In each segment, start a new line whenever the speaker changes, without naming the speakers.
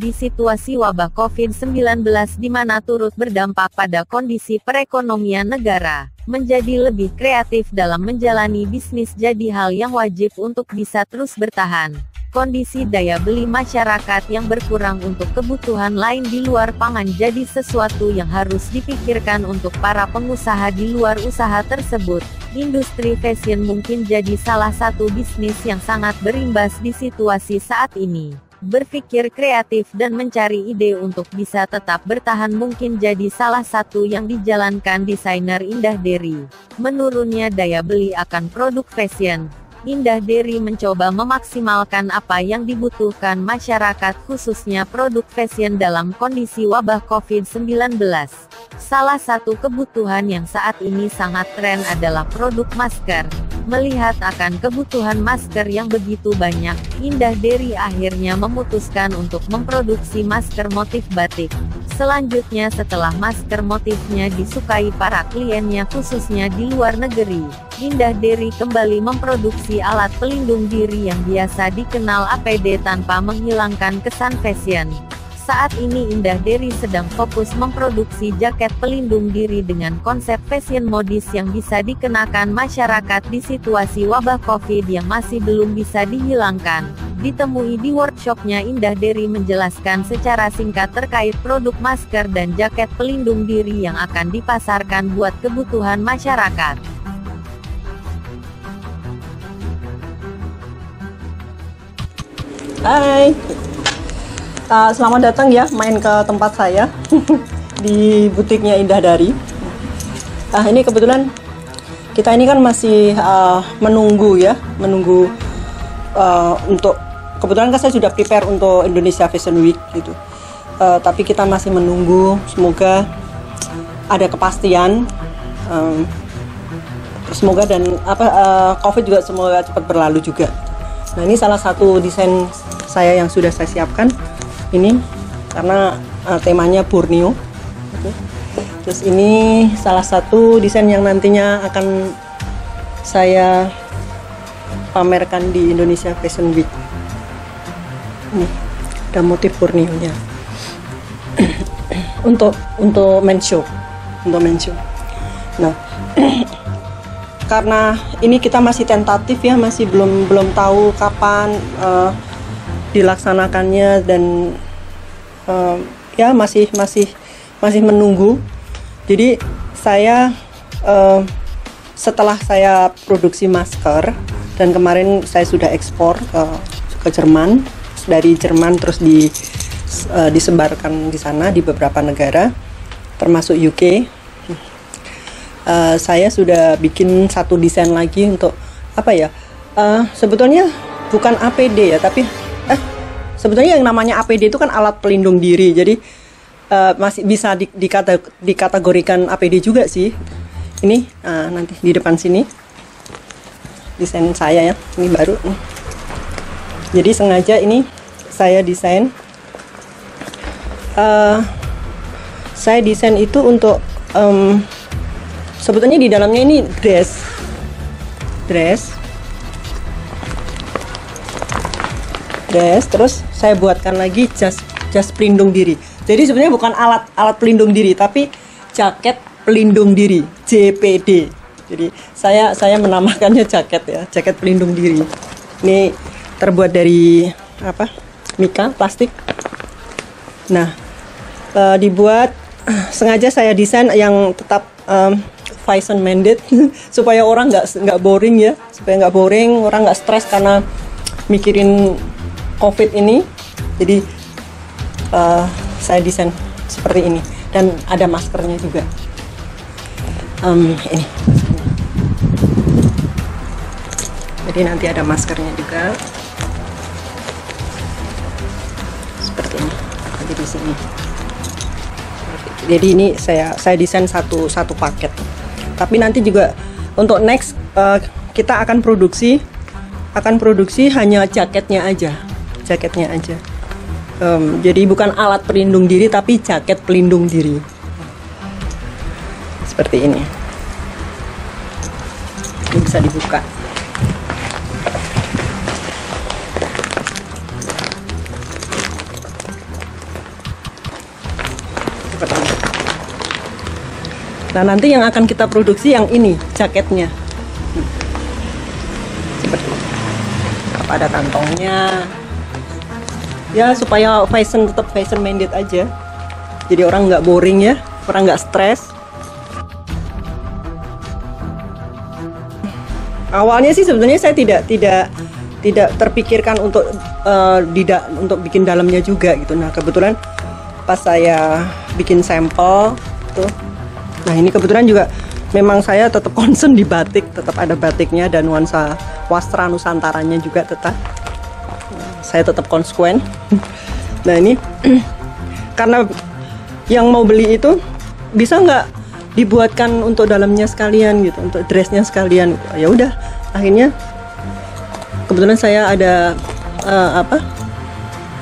di situasi wabah COVID-19 di mana turut berdampak pada kondisi perekonomian negara. Menjadi lebih kreatif dalam menjalani bisnis jadi hal yang wajib untuk bisa terus bertahan. Kondisi daya beli masyarakat yang berkurang untuk kebutuhan lain di luar pangan jadi sesuatu yang harus dipikirkan untuk para pengusaha di luar usaha tersebut. Industri fashion mungkin jadi salah satu bisnis yang sangat berimbas di situasi saat ini. Berpikir kreatif dan mencari ide untuk bisa tetap bertahan mungkin jadi salah satu yang dijalankan desainer Indah Dery. Menurunnya daya beli akan produk fashion, Indah Dery mencoba memaksimalkan apa yang dibutuhkan masyarakat khususnya produk fashion dalam kondisi wabah COVID-19. Salah satu kebutuhan yang saat ini sangat tren adalah produk masker. Melihat akan kebutuhan masker yang begitu banyak, Indah Dery akhirnya memutuskan untuk memproduksi masker motif batik. Selanjutnya setelah masker motifnya disukai para kliennya khususnya di luar negeri, Indah Dery kembali memproduksi alat pelindung diri yang biasa dikenal APD tanpa menghilangkan kesan fashion. Saat ini Indah Dery sedang fokus memproduksi jaket pelindung diri dengan konsep fashion modis yang bisa dikenakan masyarakat di situasi wabah COVID yang masih belum bisa dihilangkan. Ditemui di workshopnya, Indah Dery menjelaskan secara singkat terkait produk masker dan jaket pelindung diri yang akan dipasarkan buat kebutuhan masyarakat.
Hai, selamat datang ya main ke tempat saya di butiknya Indah Dery. Ini kebetulan kita ini kan masih menunggu untuk kebetulan kan saya sudah prepare untuk Indonesia Fashion Week gitu. Tapi kita masih menunggu, semoga ada kepastian. Semoga dan COVID juga semoga cepat berlalu juga. Nah, ini salah satu desain saya yang sudah saya siapkan. Ini karena temanya Borneo. Terus ini salah satu desain yang nantinya akan saya pamerkan di Indonesia Fashion Week. Ini ada motif Borneo-nya. untuk men's show. Nah, karena ini kita masih tentatif ya, masih belum tahu kapan dilaksanakannya dan ya masih menunggu. Jadi saya setelah saya produksi masker dan kemarin saya sudah ekspor ke Jerman, dari Jerman terus disebarkan di sana di beberapa negara termasuk UK. Saya sudah bikin satu desain lagi untuk sebetulnya bukan APD ya, tapi sebetulnya yang namanya APD itu kan alat pelindung diri, jadi masih bisa dikategorikan APD juga sih. Ini nanti di depan sini desain saya ya, ini baru. Jadi sengaja ini saya desain. Saya desain itu untuk sebetulnya di dalamnya ini dress. Terus saya buatkan lagi jas pelindung diri. Jadi sebenarnya bukan alat pelindung diri, tapi jaket pelindung diri, JPD. Jadi saya menamakannya jaket pelindung diri. Ini terbuat dari mika plastik. Nah, dibuat sengaja saya desain yang tetap fashion minded supaya orang nggak boring ya, orang nggak stres karena mikirin COVID ini. Jadi saya desain seperti ini dan ada maskernya juga. Ini. Jadi nanti ada maskernya juga. Seperti ini. Nanti di sini. Jadi ini saya desain satu paket. Tapi nanti juga untuk next kita akan produksi hanya jaketnya aja. Jadi bukan alat pelindung diri tapi jaket pelindung diri. Seperti ini. Ini bisa dibuka. seperti ini. Nah, nanti yang akan kita produksi yang ini, jaketnya. Seperti ini. Ada kantongnya. Ya, supaya fashion tetap fashion minded aja. Jadi orang nggak boring ya, orang nggak stres. Awalnya sih sebenarnya saya tidak terpikirkan untuk untuk bikin dalamnya juga gitu. Nah, kebetulan pas saya bikin sampel tuh, nah ini kebetulan juga memang saya tetap concern di batik, tetap ada batiknya dan nuansa wastra nusantaranya juga tetap. Saya tetap konsekuen. Nah ini karena yang mau beli itu bisa nggak dibuatkan untuk dalamnya sekalian gitu, untuk dressnya sekalian. Ya udah, akhirnya kebetulan saya ada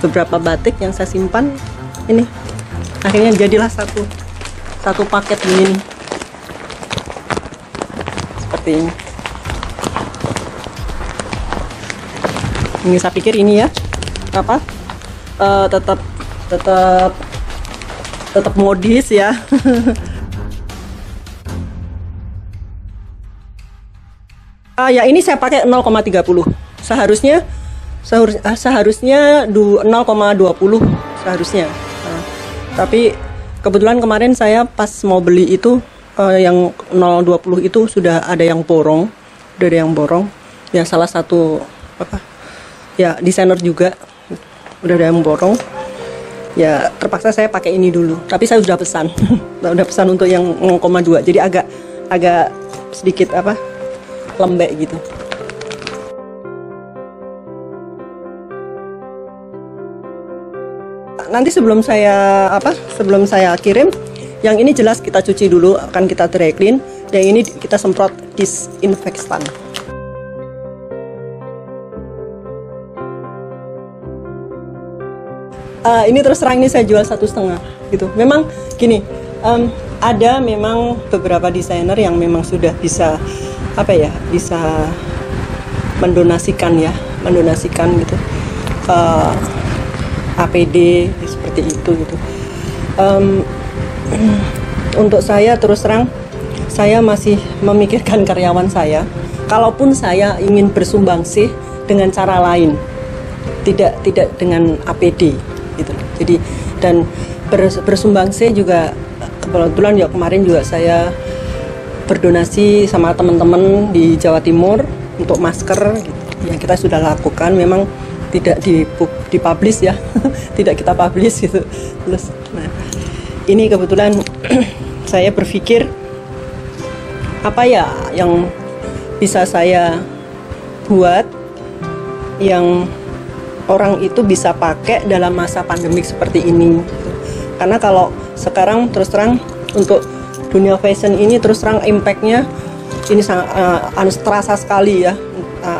beberapa batik yang saya simpan. Ini akhirnya jadilah satu paket begini seperti ini. Ini saya pikir ini ya tetap modis ya. Ya ini saya pakai 0,30. Seharusnya 0,20 seharusnya. Tapi kebetulan kemarin saya pas mau beli itu yang 0,20 itu sudah ada yang borong, Ya salah satu ya desainer juga udah ada yang borong. Ya terpaksa saya pakai ini dulu. Tapi saya sudah pesan, udah pesan untuk yang 0,2. Jadi agak sedikit lembek gitu. Nanti sebelum saya kirim, yang ini jelas kita cuci dulu, akan kita dry clean. Yang ini kita semprot disinfektan. Ini terus terang ini saya jual 1,5 gitu. Memang gini, ada memang beberapa desainer yang memang sudah bisa bisa mendonasikan gitu APD seperti itu gitu. Untuk saya terus terang saya masih memikirkan karyawan saya. Kalaupun saya ingin bersumbangsi dengan cara lain, tidak dengan APD gitu. Jadi dan bersumbangsi juga kebetulan ya kemarin juga saya berdonasi sama teman-teman di Jawa Timur untuk masker gitu. Yang kita sudah lakukan memang tidak dipublish ya. Tidak kita publish gitu. Terus nah, ini kebetulan saya berpikir apa ya yang bisa saya buat yang orang itu bisa pakai dalam masa pandemik seperti ini gitu. Karena kalau sekarang terus terang untuk dunia fashion ini terus terang impactnya ini sangat terasa sekali ya,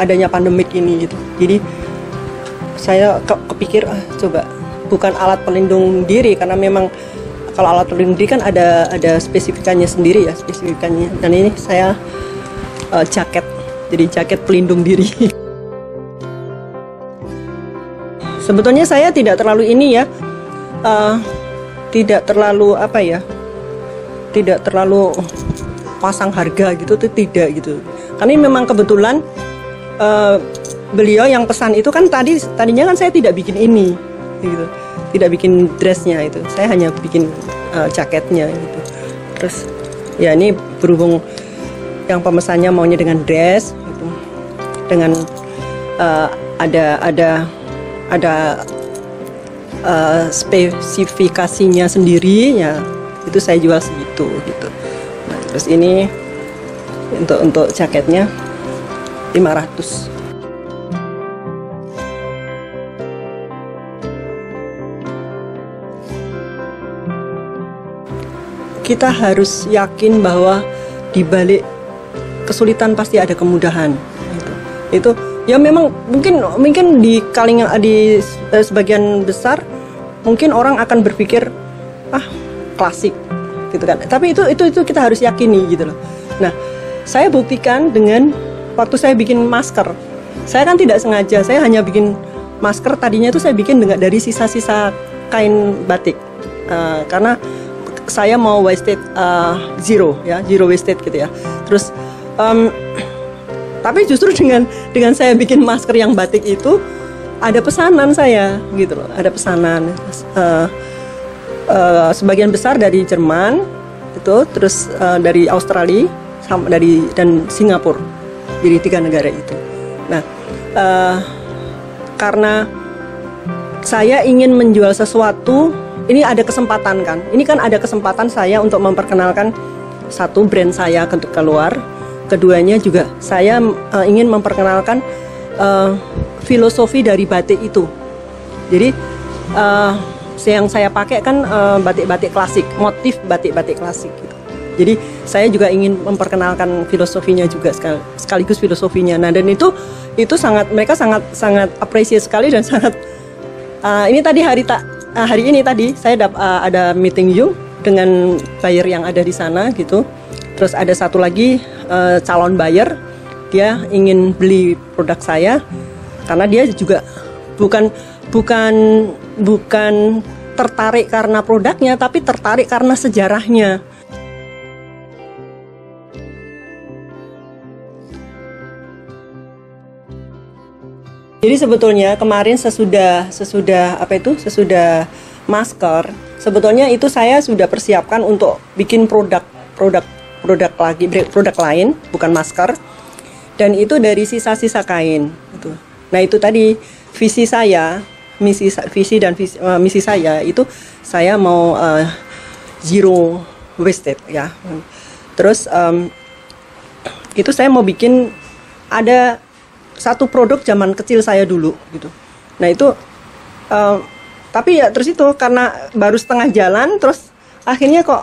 adanya pandemik ini gitu. Jadi saya kepikir coba bukan alat pelindung diri, karena memang kalau alat pelindung diri kan ada spesifikannya sendiri ya, spesifikannya. Dan ini saya jaket, jadi jaket pelindung diri. Sebetulnya saya tidak terlalu ini ya, tidak terlalu tidak terlalu pasang harga gitu tuh, tidak gitu. Karena memang kebetulan beliau yang pesan itu kan tadinya kan saya tidak bikin ini gitu, tidak bikin dressnya itu, saya hanya bikin jaketnya gitu. Terus ya ini berhubung yang pemesannya maunya dengan dress gitu, dengan ada spesifikasinya sendiri ya, itu saya jual segitu gitu. Nah, terus ini untuk jaketnya 500. Kita harus yakin bahwa di balik kesulitan pasti ada kemudahan. Itu ya memang mungkin di sebagian besar mungkin orang akan berpikir klasik gitu kan. Tapi itu kita harus yakini gitu loh. Nah, saya buktikan dengan waktu saya bikin masker. Saya kan tidak sengaja, saya hanya bikin masker, tadinya itu saya bikin dari sisa-sisa kain batik. Karena saya mau wasted zero ya, zero wasted gitu ya. Terus tapi justru dengan saya bikin masker yang batik itu ada pesanan saya gitu loh, ada pesanan sebagian besar dari Jerman itu, terus dari Australia sama dan Singapura. Jadi 3 negara itu. Nah, karena saya ingin menjual sesuatu, ini ada kesempatan kan. Ini kan ada kesempatan saya untuk memperkenalkan satu brand saya untuk keluar. Keduanya juga saya ingin memperkenalkan filosofi dari batik itu. Jadi yang saya pakai kan batik-batik klasik, motif batik-batik klasik gitu. Jadi saya juga ingin memperkenalkan filosofinya juga sekaligus filosofinya. Nah, dan itu mereka sangat appreciate sekali dan sangat ini tadi hari ini tadi saya ada meeting Zoom dengan buyer yang ada di sana gitu. Terus ada satu lagi calon buyer, dia ingin beli produk saya karena dia juga bukan tertarik karena produknya, tapi tertarik karena sejarahnya. Jadi sebetulnya kemarin sesudah masker, sebetulnya itu saya sudah persiapkan untuk bikin produk lain, bukan masker. Dan itu dari sisa-sisa kain gitu. Nah, itu tadi visi saya, misi saya itu saya mau zero wasted ya. Terus itu saya mau bikin ada satu produk zaman kecil saya dulu gitu. Nah, itu tapi ya terus itu karena baru setengah jalan, terus akhirnya kok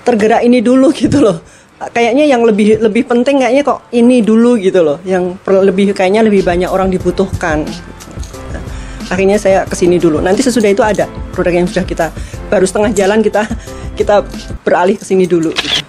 tergerak ini dulu gitu loh. Kayaknya yang lebih penting kayaknya kok ini dulu gitu loh, yang kayaknya lebih banyak orang dibutuhkan. Nah, akhirnya saya kesini dulu. Nanti sesudah itu ada produk yang sudah baru setengah jalan kita beralih ke sini dulu gitu.